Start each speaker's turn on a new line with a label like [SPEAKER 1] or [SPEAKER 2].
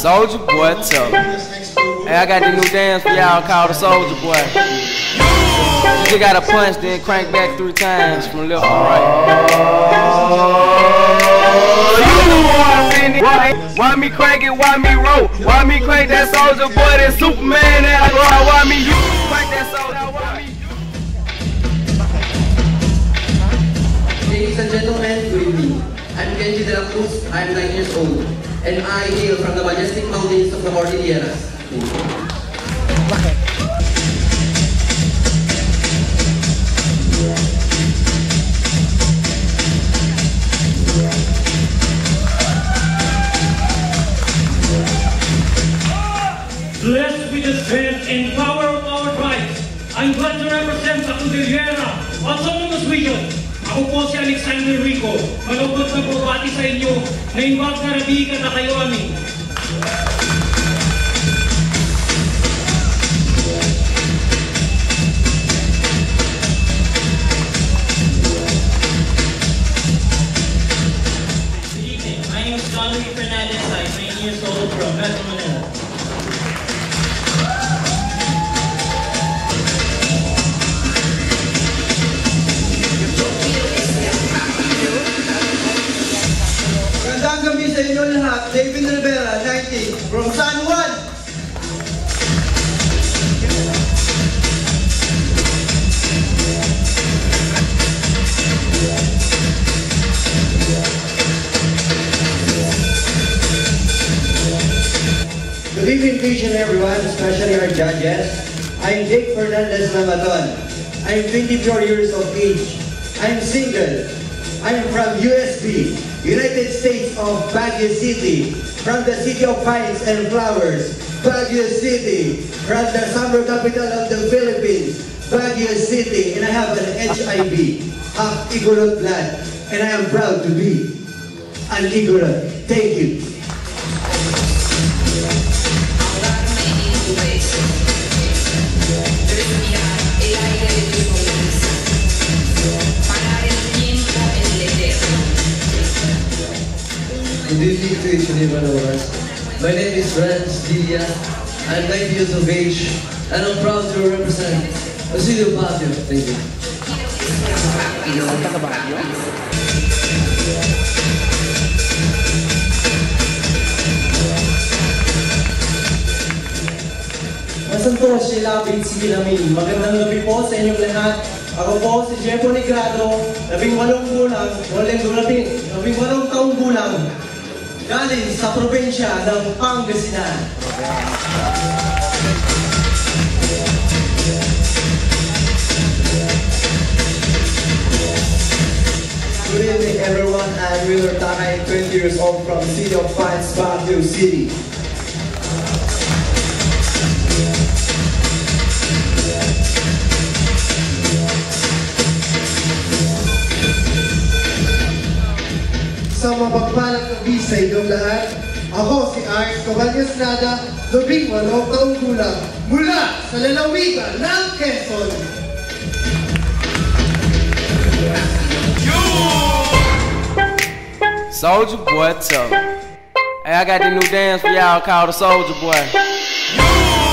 [SPEAKER 1] Soulja Boy tough. Hey, I got the new dance for y'all called the Soulja Boy. You just gotta punch, then crank back 3 times from left to right. Why me crank it, why me roll? Why me crank that Soulja Boy, that Superman that I go out? Why me you crank that Soulja, why me you?
[SPEAKER 2] Ladies and gentlemen, good evening. I'm Kenji de la Cruz, I'm 9 years old, and I hail from the majestic mountains of the Cordilleras.
[SPEAKER 3] Blessed with the strength and power of our tribes, I'm glad to represent the Cordillera Autonomous Region. Ako po si Alexander Rico, malugod na pagbati sa inyo na imbag karabigan na kayo amin. Good evening, my name is John Luis Fernandez. I'm 9 years old from Metro Manila.
[SPEAKER 4] Magandang gabi sa inyo lahat. David Rivera, 19, from San Juan.
[SPEAKER 5] Good evening, Vision, everyone, especially our judges. I'm Dick Fernandez Lamaton. I'm 24 years of age. I'm single. I'm from USB, United States of Baguio City, from the city of pines and flowers, Baguio City, from the summer capital of the Philippines, Baguio City, and I have an HIV, half Igorot blood, and I am proud to be an Igorot. Thank you.
[SPEAKER 2] Good evening to each and every one of us. My name is Franz Dilia. I'm 9 years of age, and I'm proud to represent Basilio Baguio. Thank you.
[SPEAKER 4] Masantos, Sheila, Bitsy, Lamin. Magandang gabi po sa inyong lahat. Ako po si Jeffo Negrado, 18 gulang, 18 taong gulang, galing sa probinsya ng Pangasinan.
[SPEAKER 5] Good evening, everyone. I'm Wheeler Tanay, 20 years old from the city of Pines, Baguio City.
[SPEAKER 4] Sa mapagpalang gabi sa inyong lahat, ako si Ars Caballas Nada, 18 taong gulang, mula sa lalawigan ng Quezon.
[SPEAKER 1] Soulja Boy tough. Hey, I got the new dance for y'all called the Soulja Boy.